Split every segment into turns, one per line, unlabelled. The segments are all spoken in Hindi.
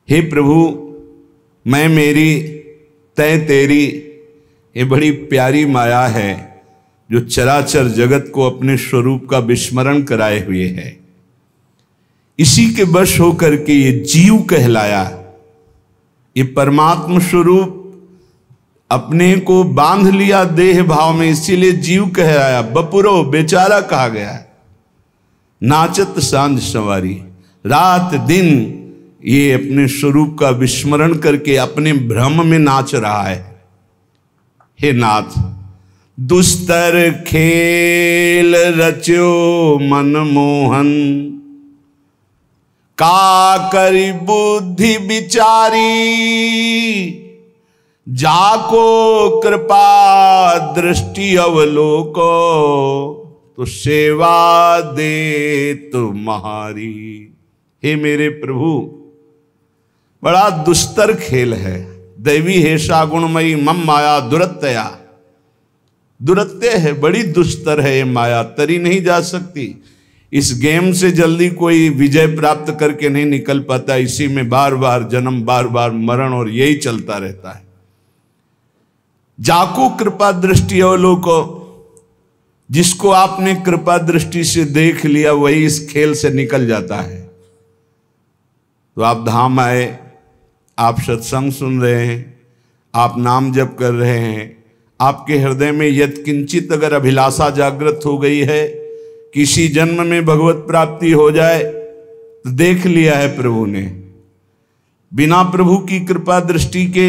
हे प्रभु, मैं मेरी तय तेरी, ये बड़ी प्यारी माया है जो चराचर जगत को अपने स्वरूप का विस्मरण कराए हुए है। इसी के वश होकर के ये जीव कहलाया। ये परमात्म स्वरूप अपने को बांध लिया देह भाव में, इसीलिए जीव कहलाया। बपुरो बेचारा कहा गया है। नाचत सांझ सवारी, रात दिन ये अपने स्वरूप का विस्मरण करके अपने भ्रम में नाच रहा है। हे नाथ, दुस्तर खेल रच्यो मनमोहन, का करी बुद्धि विचारी, जाको कृपा दृष्टि अवलोको, तो सेवा दे तुम्हारी। हे मेरे प्रभु, बड़ा दुस्तर खेल है। दैवी हेषा गुणमयी मम माया दुरत्यया, दुरत्य है, बड़ी दुस्तर है ये माया, तरी नहीं जा सकती। इस गेम से जल्दी कोई विजय प्राप्त करके नहीं निकल पाता। इसी में बार बार जन्म, बार बार मरण, और यही चलता रहता है। जाको कृपा दृष्टि अवलोको, जिसको आपने कृपा दृष्टि से देख लिया वही इस खेल से निकल जाता है। तो आप धाम आए, आप सत्संग सुन रहे हैं, आप नाम जप कर रहे हैं, आपके हृदय में यत्किंचित अगर अभिलाषा जागृत हो गई है, किसी जन्म में भगवत प्राप्ति हो जाए, तो देख लिया है प्रभु ने। बिना प्रभु की कृपा दृष्टि के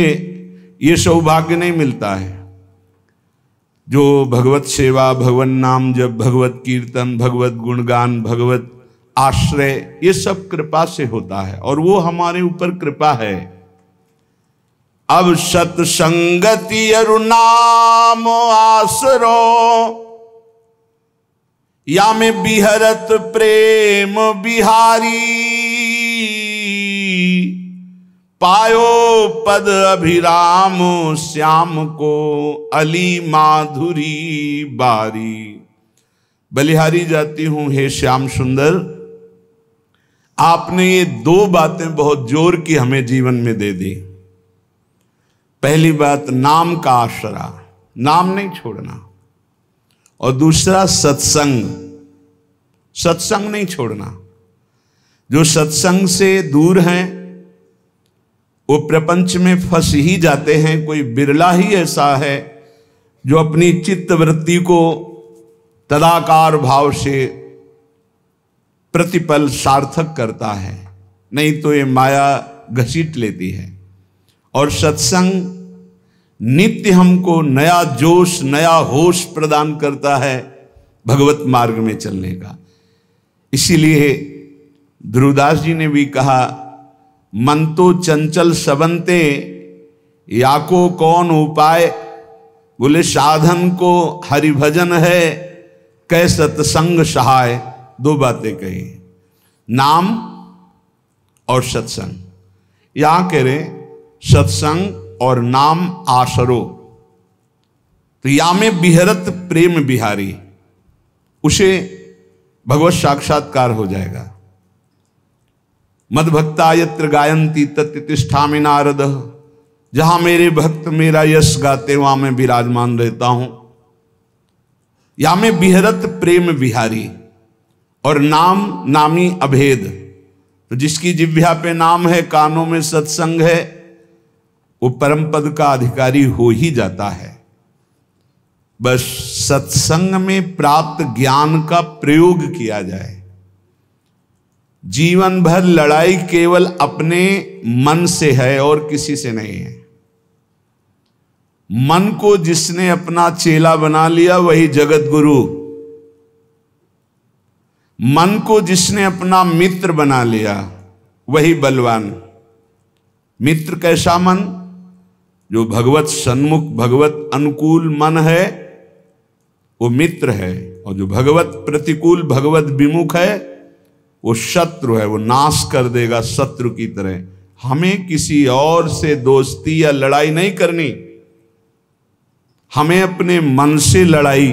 ये सौभाग्य नहीं मिलता है। जो भगवत सेवा, भगवत नाम जप, भगवत कीर्तन, भगवत गुणगान, भगवत आश्रय, ये सब कृपा से होता है, और वो हमारे ऊपर कृपा है। अब सत्संगति अरु नाम आसरो, या में बिहरत प्रेम बिहारी, पायो पद अभिराम श्याम को, अली माधुरी बारी। बलिहारी जाती हूं हे श्याम सुंदर, आपने ये दो बातें बहुत जोर की हमें जीवन में दे दी। पहली बात, नाम का आसरा, नाम नहीं छोड़ना, और दूसरा सत्संग, सत्संग नहीं छोड़ना। जो सत्संग से दूर हैं वो प्रपंच में फंस ही जाते हैं। कोई बिरला ही ऐसा है जो अपनी चित्त वृत्ति को तदाकार भाव से प्रतिपल सार्थक करता है, नहीं तो ये माया घसीट लेती है। और सत्संग नित्य हमको नया जोश, नया होश प्रदान करता है भगवत मार्ग में चलने का। इसीलिए ध्रुवदास जी ने भी कहा, मन तो चंचल सबंते, याको कौन उपाय। बोले साधन को हरिभजन है, कै सत्संग सहाय। दो बातें कही, नाम और सत्संग। यहां कह रहे सत्संग और नाम आसरो, तो या में बिहरत प्रेम बिहारी, उसे भगवत साक्षात्कार हो जाएगा। मद भक्ता यत्र गायंती तत्र तिष्ठामि नारद, जहां मेरे भक्त मेरा यश गाते वहां मैं विराजमान रहता हूं। या में बिहरत प्रेम बिहारी, और नाम नामी अभेद, तो जिसकी जिह्वा पे नाम है, कानों में सत्संग है, वो परम पद का अधिकारी हो ही जाता है। बस सत्संग में प्राप्त ज्ञान का प्रयोग किया जाए। जीवन भर लड़ाई केवल अपने मन से है और किसी से नहीं है। मन को जिसने अपना चेला बना लिया वही जगत गुरु, मन को जिसने अपना मित्र बना लिया वही बलवान। मित्र कैसा मन? जो भगवत सन्मुख, भगवत अनुकूल मन है वो मित्र है, और जो भगवत प्रतिकूल, भगवत विमुख है वो शत्रु है। वो नाश कर देगा शत्रु की तरह। हमें किसी और से दोस्ती या लड़ाई नहीं करनी, हमें अपने मन से लड़ाई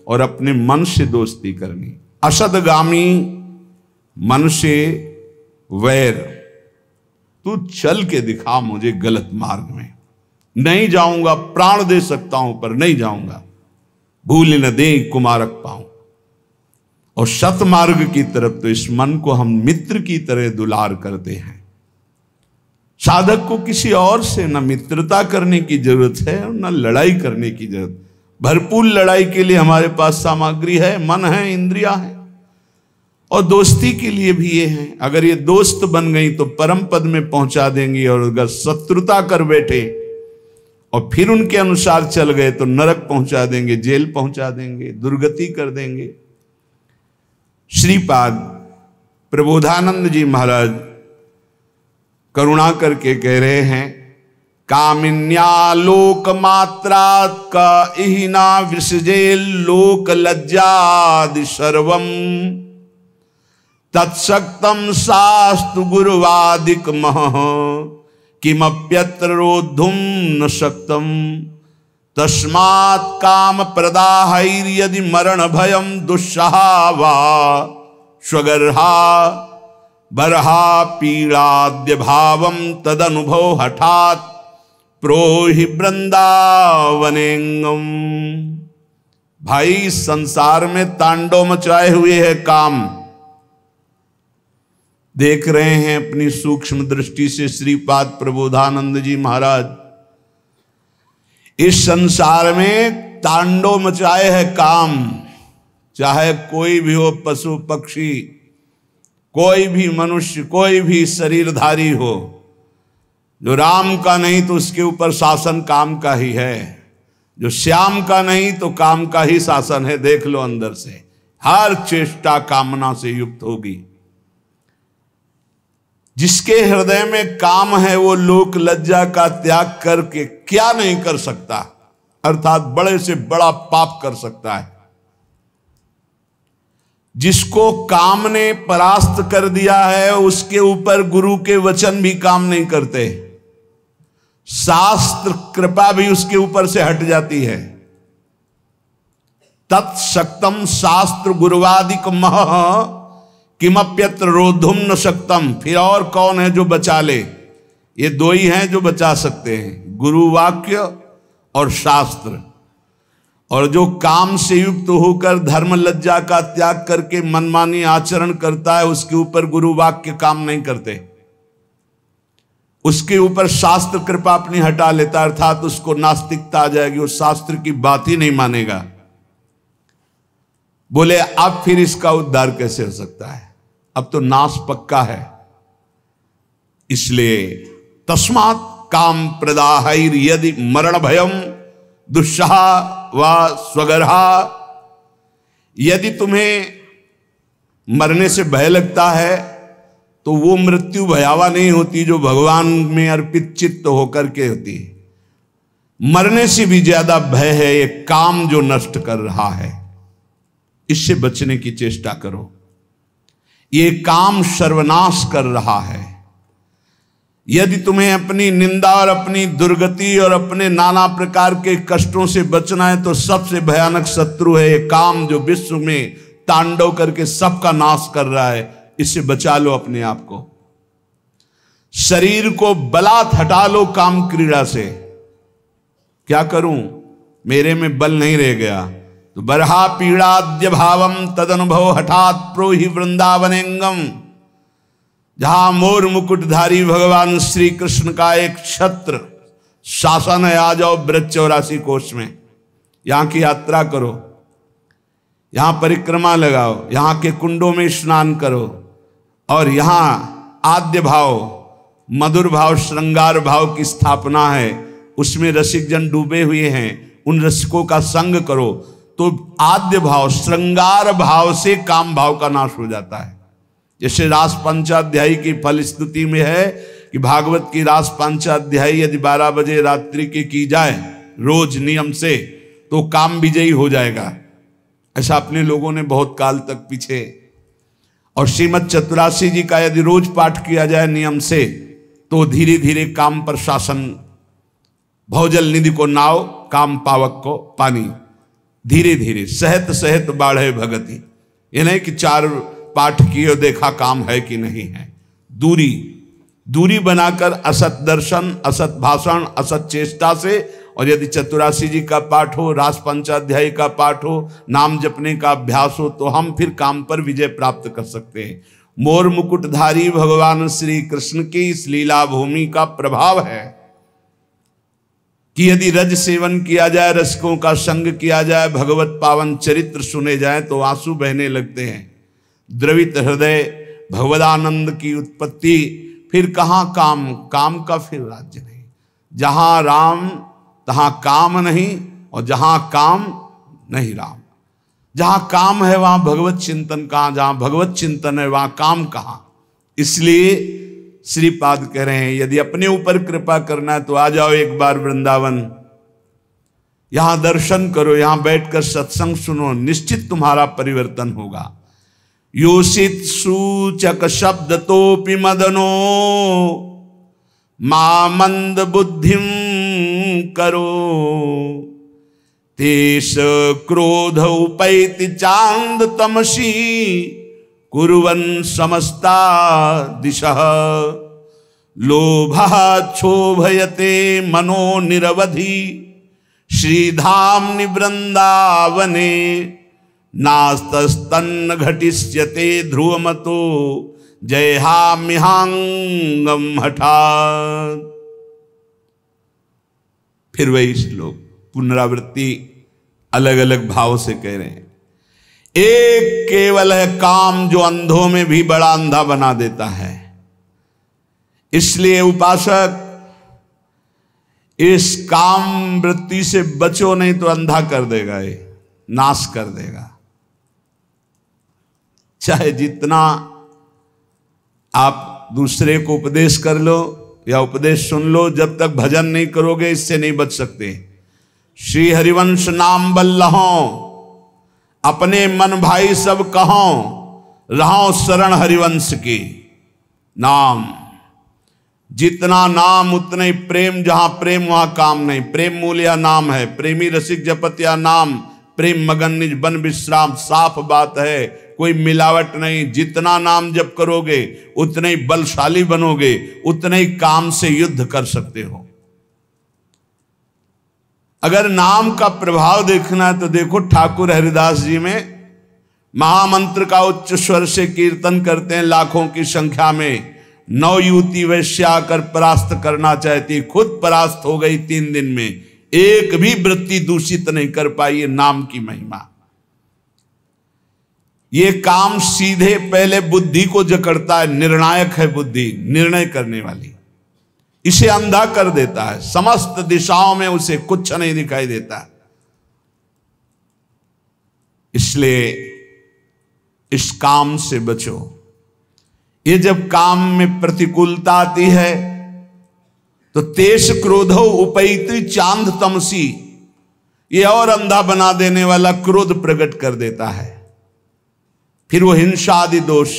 और अपने मन से दोस्ती करनी। असदगामी मन से वैर, तू चल के दिखा मुझे गलत मार्ग में। नहीं जाऊंगा, प्राण दे सकता हूं पर नहीं जाऊंगा। भूल न दे कुमारक पाऊं। और सतमार्ग की तरफ तो इस मन को हम मित्र की तरह दुलार करते हैं। साधक को किसी और से न मित्रता करने की जरूरत है और न लड़ाई करने की जरूरत। भरपूर लड़ाई के लिए हमारे पास सामग्री है, मन है, इंद्रिया है। और दोस्ती के लिए भी ये है। अगर ये दोस्त बन गई तो परम पद में पहुंचा देंगी, और अगर शत्रुता कर बैठे और फिर उनके अनुसार चल गए तो नरक पहुंचा देंगे, जेल पहुंचा देंगे, दुर्गति कर देंगे। श्रीपाद प्रबोधानंद जी महाराज करुणा करके कह रहे हैं, कामिन्या लोक मात्रात् का इहिना विसृजे लोक लज्जादि सर्वम तत्सक्तम शास्तु गुरुवादिक मह किमप्यत्र रोद्धुम न शक्तम तस्मात् काम प्रदाहैर्यदि मरण भयम दुस्सहा वा स्वगर्हा बरहा पीड़ाद्य भावम तदनुभव हठात् प्रोहि वृंदावनेंगम। भाई संसार में तांडव मचाए हुए है काम। देख रहे हैं अपनी सूक्ष्म दृष्टि से श्रीपाद प्रबोधानंद जी महाराज, इस संसार में तांडव मचाए है काम। चाहे कोई भी हो, पशु पक्षी, कोई भी मनुष्य, कोई भी शरीरधारी हो, जो राम का नहीं तो उसके ऊपर शासन काम का ही है, जो श्याम का नहीं तो काम का ही शासन है। देख लो अंदर से, हर चेष्टा कामना से युक्त होगी। जिसके हृदय में काम है वो लोक लज्जा का त्याग करके क्या नहीं कर सकता, अर्थात बड़े से बड़ा पाप कर सकता है। जिसको काम ने परास्त कर दिया है उसके ऊपर गुरु के वचन भी काम नहीं करते, शास्त्र कृपा भी उसके ऊपर से हट जाती है। तत्सक्तम शास्त्र गुरुवादिक मह किमप्यत्र रोद्धुम न शक्तम। फिर और कौन है जो बचा ले? ये दो ही हैं जो बचा सकते हैं, गुरु वाक्य और शास्त्र। और जो काम से युक्त होकर धर्म लज्जा का त्याग करके मनमानी आचरण करता है उसके ऊपर गुरु वाक्य काम नहीं करते, उसके ऊपर शास्त्र कृपा अपनी हटा लेता, अर्थात उसको नास्तिकता आ जाएगी, वो शास्त्र की बात ही नहीं मानेगा। बोले अब फिर इसका उद्धार कैसे हो सकता है? अब तो नाश पक्का है। इसलिए तस्मात् काम प्रदाहैर यदि मरण भयम दुस्सहा व स्वगर्हा। यदि तुम्हें मरने से भय लगता है तो वो मृत्यु भयावह नहीं होती जो भगवान में अर्पित चित्त होकर के होती है। मरने से भी ज्यादा भय है ये काम जो नष्ट कर रहा है, इससे बचने की चेष्टा करो। ये काम सर्वनाश कर रहा है। यदि तुम्हें अपनी निंदा और अपनी दुर्गति और अपने नाना प्रकार के कष्टों से बचना है तो सबसे भयानक शत्रु है ये काम, जो विश्व में तांडव करके सबका नाश कर रहा है। इससे बचा लो अपने आप को। शरीर को बलात् हटा लो काम क्रीड़ा से। क्या करूं, मेरे में बल नहीं रह गया तो बरहा पीड़ाद्य भावम तदनुभव हठात प्रोहि वृंदावनेंगम। जहां मोर मुकुटधारी भगवान श्री कृष्ण का एक छत्र शासन है, आ जाओ ब्रज 84 कोष में, यहां की यात्रा करो, यहां परिक्रमा लगाओ, यहां के कुंडों में स्नान करो, और यहां आद्य भाव, मधुर भाव, श्रृंगार भाव की स्थापना है। उसमें रसिक जन डूबे हुए हैं, उन रसिकों का संग करो तो आद्य भाव, श्रृंगार भाव से काम भाव का नाश हो जाता है। जैसे रास पंचाध्यायी की फल स्तुति में है कि भागवत की रास पंचाध्यायी यदि 12 बजे रात्रि की जाए रोज नियम से तो काम विजयी हो जाएगा। ऐसा अपने लोगों ने बहुत काल तक पीछे। और श्रीमद चतुरासी जी का यदि रोज पाठ किया जाए नियम से तो धीरे धीरे काम पर शासन, भौजल निधि को नाव, काम पावक को पानी, धीरे धीरे सहत सहत बाढ़े भगति। ये नहीं कि 4 पाठ किए देखा काम है कि नहीं है। दूरी दूरी बनाकर असत दर्शन, असत भाषण, असत चेष्टा से, और यदि चतुरासी जी का पाठ हो, रास पंचाध्यायी का पाठ हो, नाम जपने का अभ्यास हो, तो हम फिर काम पर विजय प्राप्त कर सकते हैं। मोर मुकुटधारी भगवान श्री कृष्ण की इस लीला भूमि का प्रभाव है कि यदि रज सेवन किया जाए, रसिकों का संग किया जाए, भगवत पावन चरित्र सुने जाए तो आंसू बहने लगते हैं। द्रवित हृदय भगवदानंद की उत्पत्ति। फिर कहाँ काम, काम का फिर राज्य नहीं। जहां राम तहां काम नहीं, और जहां काम नहीं राम। जहां काम है वहां भगवत चिंतन कहां, जहां भगवत चिंतन है वहां काम कहां। इसलिए श्रीपाद कह रहे हैं यदि अपने ऊपर कृपा करना है तो आ जाओ एक बार वृंदावन, यहां दर्शन करो, यहां बैठकर सत्संग सुनो, निश्चित तुम्हारा परिवर्तन होगा। योषित सूचक शब्द तोपि मदनो मामंद बुद्धिम करो, तेष क्रोध उपैति चांद तमसी कुर्वन् समस्ता दिशः, लोभः क्षोभयते मनो निरवधि श्रीधाम्नि वृंदावने, नास्तस्तन्न घटिष्यते ध्रुवमतो जयहाम्यहांगम हठात्। फिर वही श्लोक पुनरावृत्ति अलग अलग भाव से कह रहे हैं। एक केवल है काम जो अंधों में भी बड़ा अंधा बना देता है। इसलिए उपासक इस काम वृत्ति से बचो, नहीं तो अंधा कर देगा, ये नाश कर देगा। चाहे जितना आप दूसरे को उपदेश कर लो या उपदेश सुन लो, जब तक भजन नहीं करोगे इससे नहीं बच सकते। श्री हरिवंश नाम बल्लहों, अपने मन भाई सब कहो, रहो शरण हरिवंश की। नाम जितना नाम उतना ही प्रेम, जहां प्रेम वहां काम नहीं। प्रेम मूल या नाम है, प्रेमी रसिक जपत या नाम, प्रेम मगन निज बन विश्राम। साफ बात है, कोई मिलावट नहीं। जितना नाम जप करोगे उतने ही बलशाली बनोगे, उतने ही काम से युद्ध कर सकते हो। अगर नाम का प्रभाव देखना है तो देखो ठाकुर हरिदास जी में महामंत्र का उच्च स्वर से कीर्तन करते हैं लाखों की संख्या में। 9 युवती वैश्या आकर परास्त करना चाहती, खुद परास्त हो गई 3 दिन में। एक भी वृत्ति दूषित नहीं कर पाई। ये नाम की महिमा। ये काम सीधे पहले बुद्धि को जकड़ता है। निर्णायक है बुद्धि, निर्णय करने वाली। इसे अंधा कर देता है, समस्त दिशाओं में उसे कुछ नहीं दिखाई देता। इसलिए इस काम से बचो। ये जब काम में प्रतिकूलता आती है तो तेज क्रोधो उपैति चांद तमसी, ये और अंधा बना देने वाला क्रोध प्रकट कर देता है। फिर वो हिंसा आदि दोष,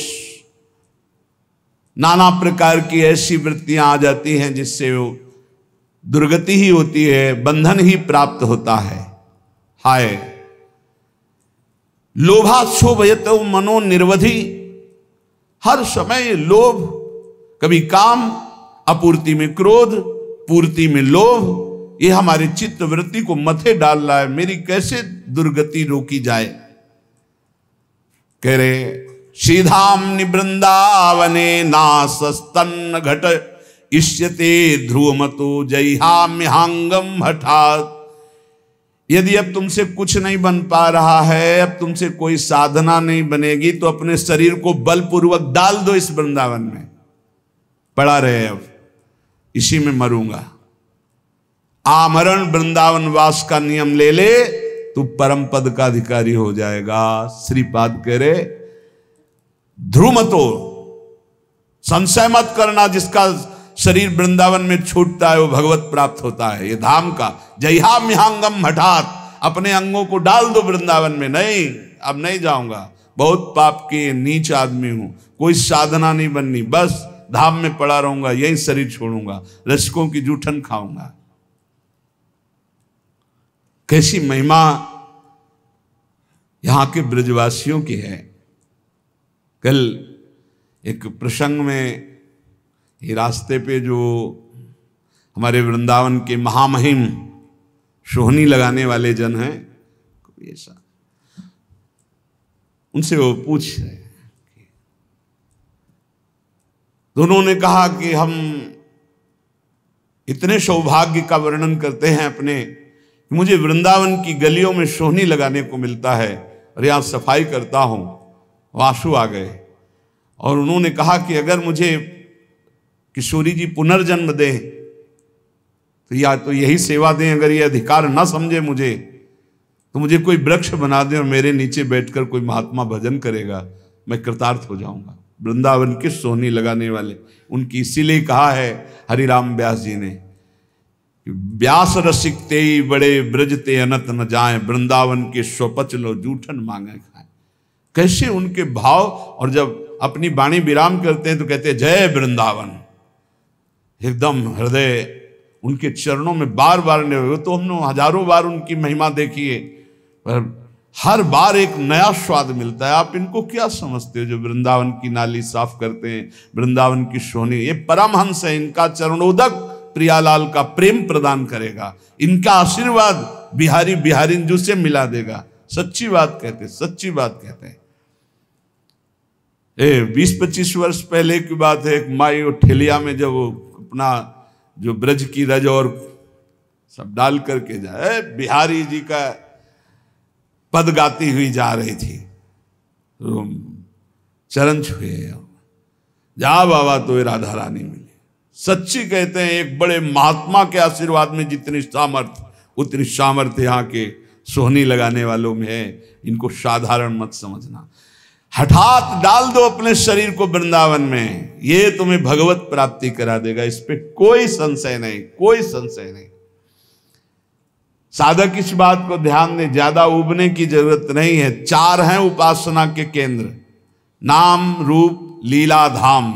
नाना प्रकार की ऐसी वृत्तियां आ जाती हैं जिससे वो दुर्गति ही होती है, बंधन ही प्राप्त होता है। हाय लोभाक्षोभयत मनो निर्वधि, हर समय लोभ, कभी काम, अपूर्ति में क्रोध, पूर्ति में लोभ, ये हमारी चित्त वृत्ति को मथे डाल रहा है। मेरी कैसे दुर्गति रोकी जाए। कह रहे श्रीधाम्नि वृंदावने नासस्तन्न घट इष्यते ध्रुवमतो जयहाम्यहांगम हठात्। यदि अब तुमसे कुछ नहीं बन पा रहा है, अब तुमसे कोई साधना नहीं बनेगी, तो अपने शरीर को बलपूर्वक डाल दो इस वृंदावन में। पड़ा रहे अब इसी में मरूंगा। आमरण वृंदावन वास का नियम ले ले, तू परम पद का अधिकारी हो जाएगा। श्रीपाद कह रहे ध्रुमतो, संशय मत करना, जिसका शरीर वृंदावन में छूटता है वो भगवत प्राप्त होता है। ये धाम का जयहाम्यहांगम हठात, अपने अंगों को डाल दो वृंदावन में। नहीं, अब नहीं जाऊंगा, बहुत पाप के नीच आदमी हूं, कोई साधना नहीं बननी, बस धाम में पड़ा रहूंगा, यही शरीर छोड़ूंगा, रसिकों की जूठन खाऊंगा। कैसी महिमा यहां के ब्रजवासियों की है। कल एक प्रसंग में ये रास्ते पे जो हमारे वृंदावन के महामहिम सोहनी लगाने वाले जन हैं, ऐसा उनसे वो पूछ रहे हैं। दोनों ने कहा कि हम इतने सौभाग्य का वर्णन करते हैं अपने, मुझे वृंदावन की गलियों में सोहनी लगाने को मिलता है और यहाँ सफाई करता हूँ। आंसू आ गए और उन्होंने कहा कि अगर मुझे किशोरी जी पुनर्जन्म दें तो या तो यही सेवा दें, अगर ये अधिकार ना समझे मुझे तो मुझे कोई वृक्ष बना दें और मेरे नीचे बैठकर कोई महात्मा भजन करेगा, मैं कृतार्थ हो जाऊंगा। वृंदावन के सोहनी लगाने वाले उनकी इसीलिए कहा है हरिराम व्यास जी ने, व्यास रसिक ते बड़े ब्रज ते अनत न जाए, वृंदावन के स्वपच लो जूठन मांगे खाए। कैसे उनके भाव, और जब अपनी वाणी विराम करते हैं तो कहते हैं जय वृंदावन, एकदम हृदय उनके चरणों में बार बार नहीं। तो हमने हजारों बार उनकी महिमा देखी है, पर हर बार एक नया स्वाद मिलता है। आप इनको क्या समझते हो जो वृंदावन की नाली साफ करते हैं, वृंदावन की सोहनी, ये परमहंस है, इनका चरणोदक प्रियालाल का प्रेम प्रदान करेगा, इनका आशीर्वाद बिहारी बिहारिंजू से मिला देगा। सच्ची बात कहते, सच्ची बात कहते हैं। 20-25 वर्ष पहले की बात है, एक माई और ठेलिया में जब वो अपना जो ब्रज की रज और सब डाल करके जाए, बिहारी जी का पद गाती हुई जा रही थी, तो चरण छुए, जा बाबा तो राधा रानी मिली। सच्ची कहते हैं, एक बड़े महात्मा के आशीर्वाद में जितनी सामर्थ्य उतनी सामर्थ्य यहाँ के सोहनी लगाने वालों में है। इनको साधारण मत समझना। हठात डाल दो अपने शरीर को वृंदावन में, ये तुम्हें भगवत प्राप्ति करा देगा, इस पे कोई संशय नहीं, कोई संशय नहीं। साधक इस बात को ध्यान दें, ज्यादा उबने की जरूरत नहीं है। 4 हैं उपासना के केंद्र, नाम रूप लीला धाम।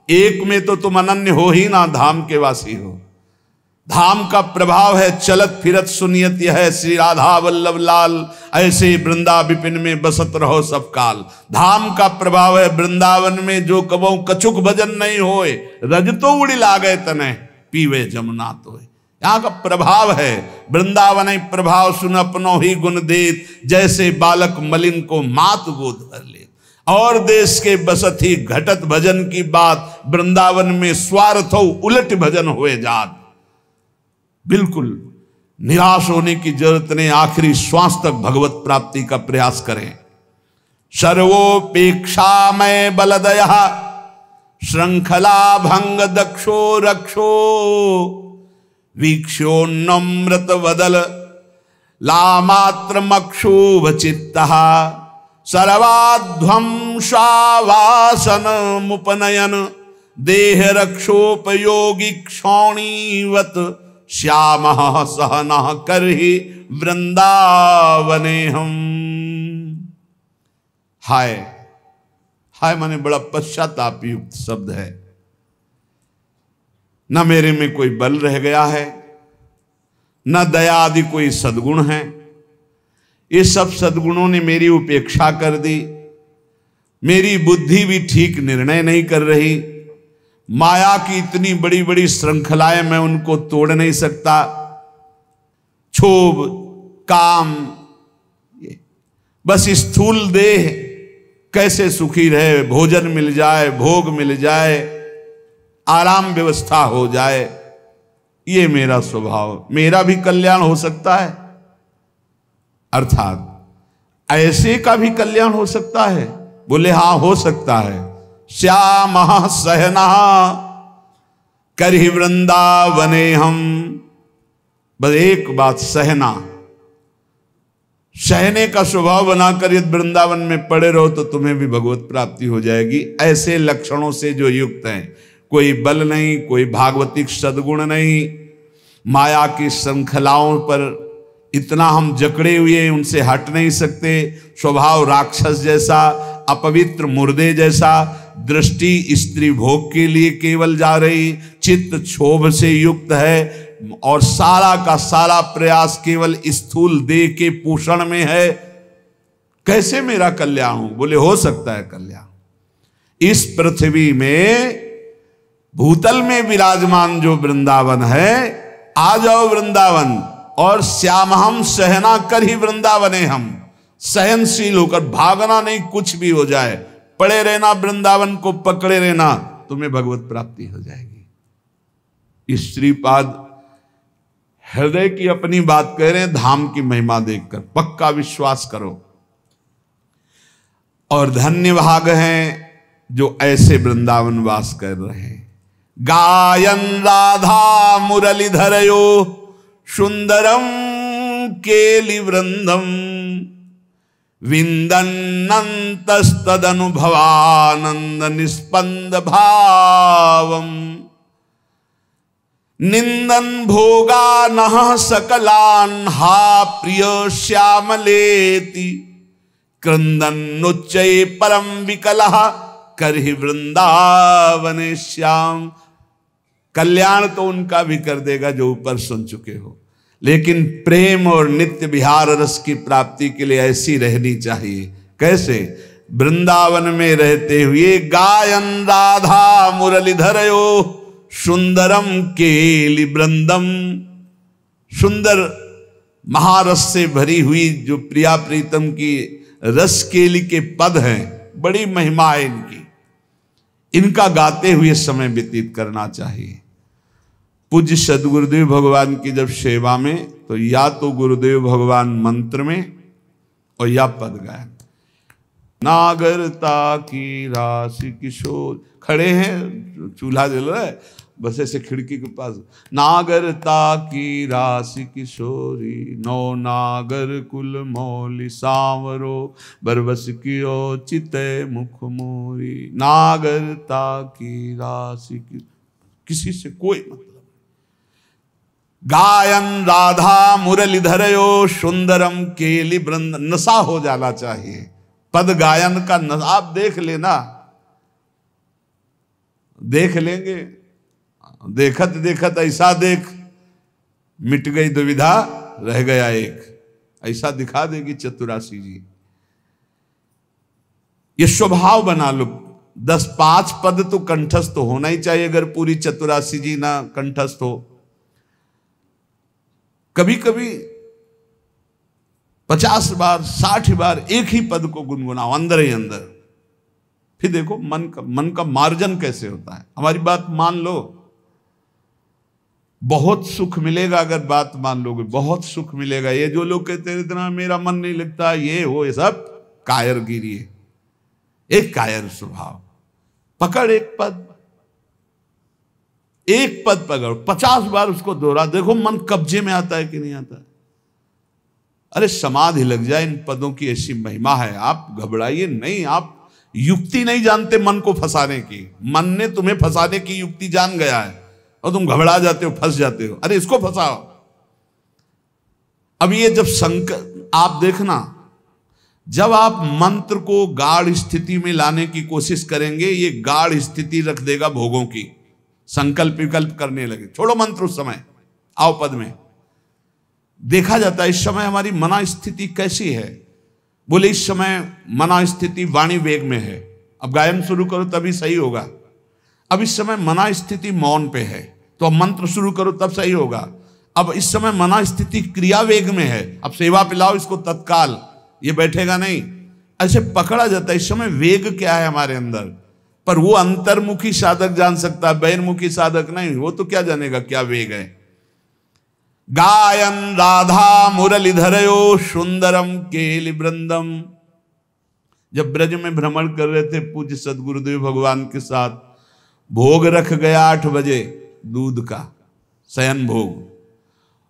एक में तो तुम अनन्य हो ही ना, धाम के वासी हो। धाम का प्रभाव है चलत फिरत सुनियत यह, श्री राधा वल्लभ लाल ऐसे वृंदा विपिन में बसत रहो सब काल। धाम का प्रभाव है वृंदावन में जो कबो कछुक भजन नहीं होए, रज तो उड़ी लागे तने पीवे जमुना तो। यहाँ का प्रभाव है वृंदावन प्रभाव, सुन अपनो ही गुण देत, जैसे बालक मलिन को मात गोद भर ले। और देश के बसत ही घटत भजन की बात, वृंदावन में स्वार्थ हो उलट भजन हुए जात। बिल्कुल निराश होने की जरूरत नहीं, आखिरी श्वास तक भगवत प्राप्ति का प्रयास करें। सर्वोपेक्षा में बलदया श्रृंखला भंग दक्षो रक्षो, वीक्षो नम्रत वदल लामात्र मक्षुभ चित्तः, सर्वाध्वंसावासन मुपनयन देह रक्षोपयोगी क्षौणीवत, श्याम सहन करहि वृंदावने हम। हाय हाय माने बड़ा पश्चाताप युक्त शब्द है। न मेरे में कोई बल रह गया है, न दया आदि कोई सद्गुण है। ये सब सद्गुणों ने मेरी उपेक्षा कर दी। मेरी बुद्धि भी ठीक निर्णय नहीं कर रही। माया की इतनी बड़ी बड़ी श्रृंखलाएं, मैं उनको तोड़ नहीं सकता। क्षोभ काम, बस स्थूल देह कैसे सुखी रहे, भोजन मिल जाए, भोग मिल जाए, आराम व्यवस्था हो जाए, ये मेरा स्वभाव। मेरा भी कल्याण हो सकता है, अर्थात ऐसे का भी कल्याण हो सकता है। बोले हाँ हो सकता है। श्याम सहना करहि वृंदावने हम। बस एक बात, सहना, सहने का स्वभाव बनाकर यदि वृंदावन में पड़े रहो तो तुम्हें भी भगवत प्राप्ति हो जाएगी। ऐसे लक्षणों से जो युक्त हैं, कोई बल नहीं, कोई भागवतिक सद्गुण नहीं, माया की श्रृंखलाओं पर इतना हम जकड़े हुए उनसे हट नहीं सकते। स्वभाव राक्षस जैसा, अपवित्र मुर्दे जैसा, दृष्टि स्त्री भोग के लिए केवल जा रही, चित्त क्षोभ से युक्त है और सारा का सारा प्रयास केवल स्थूल देह के पोषण में है। कैसे मेरा कल्याण हो? बोले हो सकता है कल्याण। इस पृथ्वी में भूतल में विराजमान जो वृंदावन है, आ जाओ वृंदावन, और श्याम हम सहना कर ही वृंदावने हम, सहनशील होकर, भागना नहीं, कुछ भी हो जाए, पड़े रहना, वृंदावन को पकड़े रहना, तुम्हें भगवत प्राप्ति हो जाएगी। इस श्रीपाद हृदय की अपनी बात कह रहे हैं, धाम की महिमा देखकर पक्का विश्वास करो। और धन्य भाग हैं जो ऐसे वृंदावन वास कर रहे हैं। गायन राधा मुरलीधरयो सुंदरम केलि वृंदम विंदन्नन्तस्तदनुभवानंद निस्पंद भावम निंदन भोगा नः सकलान हा प्रिय श्यामलेति क्रंदन्नुच्चये परम विकलः करहि वृंदावने श्याम। कल्याण तो उनका भी कर देगा जो ऊपर सुन चुके हो, लेकिन प्रेम और नित्य विहार रस की प्राप्ति के लिए ऐसी रहनी चाहिए। कैसे? वृंदावन में रहते हुए गायन राधा मुरलीधरयो सुंदरम केलि वृंदम, सुंदर महारस से भरी हुई जो प्रिया प्रीतम की रस केली के पद हैं, बड़ी महिमा है इनकी, इनका गाते हुए समय व्यतीत करना चाहिए। पूज्य सदगुरुदेव भगवान की जब सेवा में, तो या तो गुरुदेव भगवान मंत्र में और या पद गायन। नागरता की राशि किशोर, खड़े हैं, चूल्हा जल रहा है, बस ऐसे खिड़की के पास, नागरता की राशि किशोरी नौ नागर कुल मौली सांवरो बरबस कियो चिते मुख मोरी। नागरता की राशि की, किसी से कोई मतलब। गायन राधा मुरलीधरयो सुंदरम केलि वृंद, नशा हो जाना चाहिए पद गायन का नशा। आप देख लेना, देख लेंगे, देखत देखत ऐसा देख, मिट गई दुविधा रह गया एक, ऐसा दिखा देगी चतुरासी जी। ये स्वभाव बना लो, 10-5 पद तो कंठस्थ होना ही चाहिए, अगर पूरी चतुरासी जी ना कंठस्थ हो। कभी कभी 50 बार 60 बार एक ही पद को गुनगुनाओ अंदर ही अंदर, फिर देखो मन का मार्जन कैसे होता है। हमारी बात मान लो, बहुत सुख मिलेगा अगर बात मान लोगे, बहुत सुख मिलेगा। ये जो लोग कहते हैं इतना मेरा मन नहीं लगता, ये हो, ये सब कायरगिरी है, एक कायर स्वभाव। पकड़ एक पद पकड़, 50 बार उसको दोहरा, देखो मन कब्जे में आता है कि नहीं आता है। अरे समाधि लग जाए, इन पदों की ऐसी महिमा है। आप घबराइए नहीं, आप युक्ति नहीं जानते मन को फंसाने की, मन ने तुम्हें फंसाने की युक्ति जान गया है और तुम घबरा जाते हो, फंस जाते हो। अरे इसको फंसाओ। अब ये जब आप देखना, जब आप मंत्र को गाढ़ स्थिति में लाने की कोशिश करेंगे, ये गाढ़ स्थिति रख देगा भोगों की, संकल्प विकल्प करने लगे। छोड़ो मंत्र उस समय, आओ पद में। देखा जाता है इस समय हमारी मना स्थिति कैसी है। बोले इस समय मना स्थिति वाणी वेग में है, अब गायन शुरू करो तभी सही होगा। अब इस समय मना स्थिति मौन पे है, तो अब मंत्र शुरू करो तब सही होगा। अब इस समय मना स्थिति क्रिया वेग में है, अब सेवा पिलाओ इसको तत्काल, ये बैठेगा नहीं। ऐसे पकड़ा जाता है। इस समय वेग क्या है हमारे अंदर, पर वो अंतर्मुखी साधक जान सकता है, बहिर्मुखी साधक नहीं। वो तो क्या जानेगा क्या वेग है। गायन राधा मुरलीधरयो सुंदरम केलि वृंदम। जब ब्रज में भ्रमण कर रहे थे पूज्य सदगुरुदेव भगवान के साथ, भोग रख गया 8 बजे दूध का शयन भोग,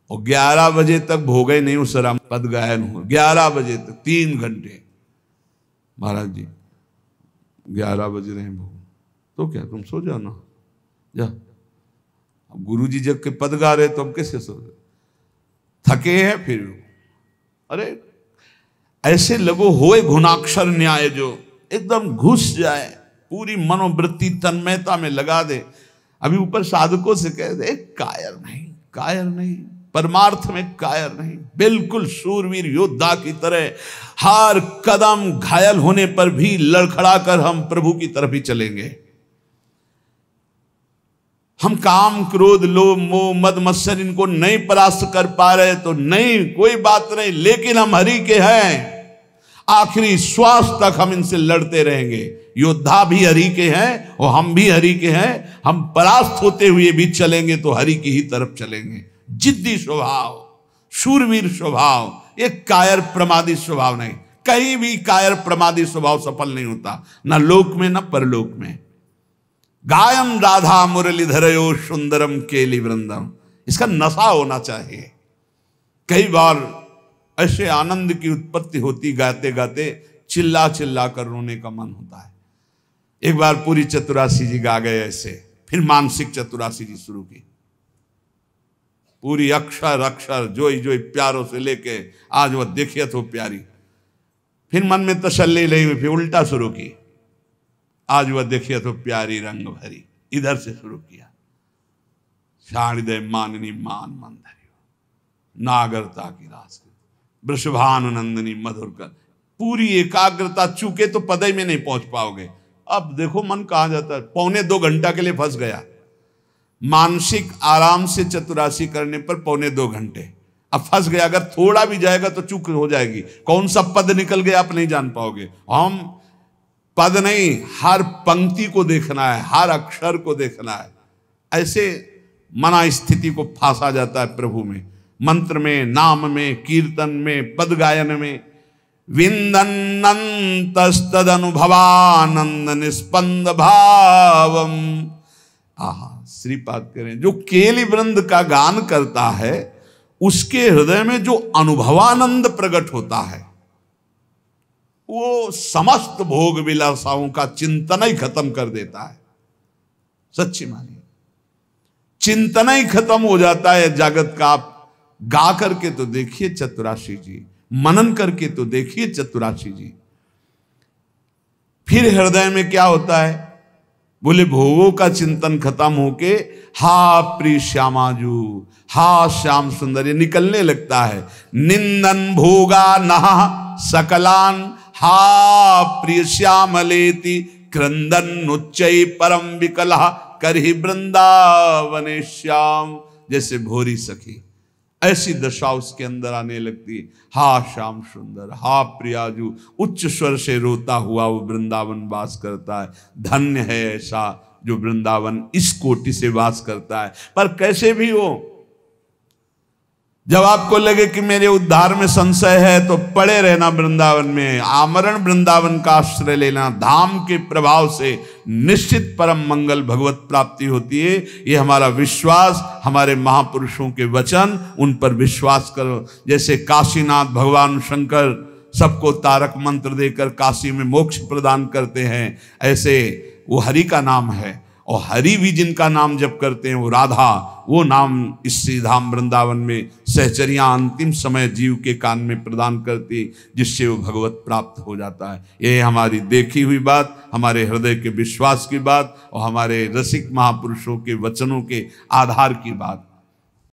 और 11 बजे तक भोग ही नहीं उसरा, पद गायन हो 11 बजे तक 3 घंटे। महाराज जी 11 बज रहे हैं भोग, तो क्या तुम सो जाओ ना, जा। अब गुरु जी जब के पद गा रहे तो हम कैसे सो रहे, थके हैं फिर। अरे ऐसे लगो होए घुनाक्षर न्याय, जो एकदम घुस जाए, पूरी मनोवृत्ति तन्मयता में लगा दे। अभी ऊपर साधकों से कह दे कायर नहीं, कायर नहीं, परमार्थ में कायर नहीं, बिल्कुल शूरवीर योद्धा की तरह हर कदम घायल होने पर भी लड़खड़ा कर हम प्रभु की तरफ ही चलेंगे। हम काम क्रोध लोभ मोह मद मत्सर इनको नहीं परास्त कर पा रहे तो नहीं, कोई बात नहीं, लेकिन हम हरि के हैं, आखिरी श्वास तक हम इनसे लड़ते रहेंगे। योद्धा भी हरि के हैं और हम भी हरि के हैं। हम परास्त होते हुए भी चलेंगे तो हरि की ही तरफ चलेंगे। जिद्दी स्वभाव, शूरवीर स्वभाव, एक कायर प्रमादी स्वभाव नहीं। कहीं भी कायर प्रमादी स्वभाव सफल नहीं होता, ना लोक में ना परलोक में। गायन राधा मुरलीधरयो सुंदरम केली वृंदम, इसका नशा होना चाहिए। कई बार ऐसे आनंद की उत्पत्ति होती, गाते गाते चिल्ला चिल्ला कर रोने का मन होता है। एक बार पूरी चतुरासी जी गा गए ऐसे, फिर मानसिक चतुरासी जी शुरू की। पूरी अक्षर अक्षर जोई जोई प्यारों से लेके आज वह देखिए तो प्यारी। फिर मन में तसल्ली ले, फिर उल्टा शुरू की, आज वह देखिए तो प्यारी रंग भरी, इधर से शुरू किया। शारदे माननी मान मंदरियो नागरता की रास वृषभानुनंदनी मधुर कर। पूरी एकाग्रता, चूके तो पदई में नहीं पहुंच पाओगे। अब देखो मन कहाँ जाता है, 1.25 घंटा के लिए फंस गया। मानसिक आराम से चतुरासी करने पर 1.25 घंटे, अब फंस गया। अगर थोड़ा भी जाएगा तो चूक हो जाएगी, कौन सा पद निकल गया आप नहीं जान पाओगे। हम पद नहीं, हर पंक्ति को देखना है, हर अक्षर को देखना है। ऐसे मना स्थिति को फांसा जाता है प्रभु में, मंत्र में, नाम में, कीर्तन में, पद गायन में। विंदन्नंतस्तद अनुभवानंद निस्पंद भावम। आहा, श्रीपाद करें, जो केली वृंद का गान करता है उसके हृदय में जो अनुभवानंद प्रकट होता है, वो समस्त भोग विलासाओं का चिंतन ही खत्म कर देता है। सच्ची मानिए, चिंतन ही खत्म हो जाता है जगत का। आप गा करके तो देखिए चतुरासी जी, मनन करके तो देखिए चतुरासी जी। फिर हृदय में क्या होता है, बोले भोगों का चिंतन खत्म होके हा प्रिय श्यामाजू, हा श्याम सुंदर, ये निकलने लगता है। निंदन भोगा नहा सकलान, हा प्रिय श्यामलेति क्रंदन उच्चै परम विकला करहि वृंदावने श्याम। जैसे भोरी सखी, ऐसी दशा उसके अंदर आने लगती। हा श्याम सुंदर, हा प्रियाजू, उच्च स्वर से रोता हुआ वो वृंदावन वास करता है। धन्य है ऐसा जो वृंदावन इस कोटि से वास करता है। पर कैसे भी हो, जब आपको लगे कि मेरे उद्धार में संशय है तो पड़े रहना वृंदावन में, आमरण वृंदावन का आश्रय लेना। धाम के प्रभाव से निश्चित परम मंगल भगवत प्राप्ति होती है। ये हमारा विश्वास, हमारे महापुरुषों के वचन, उन पर विश्वास करो। जैसे काशीनाथ भगवान शंकर सबको तारक मंत्र देकर काशी में मोक्ष प्रदान करते हैं, ऐसे वो हरि का नाम है। और हरि भी जिनका नाम जप करते हैं, वो राधा, वो नाम इस श्रीधाम वृंदावन में सहचरियां अंतिम समय जीव के कान में प्रदान करती, जिससे वो भगवत प्राप्त हो जाता है। ये हमारी देखी हुई बात, हमारे हृदय के विश्वास की बात और हमारे रसिक महापुरुषों के वचनों के आधार की बात।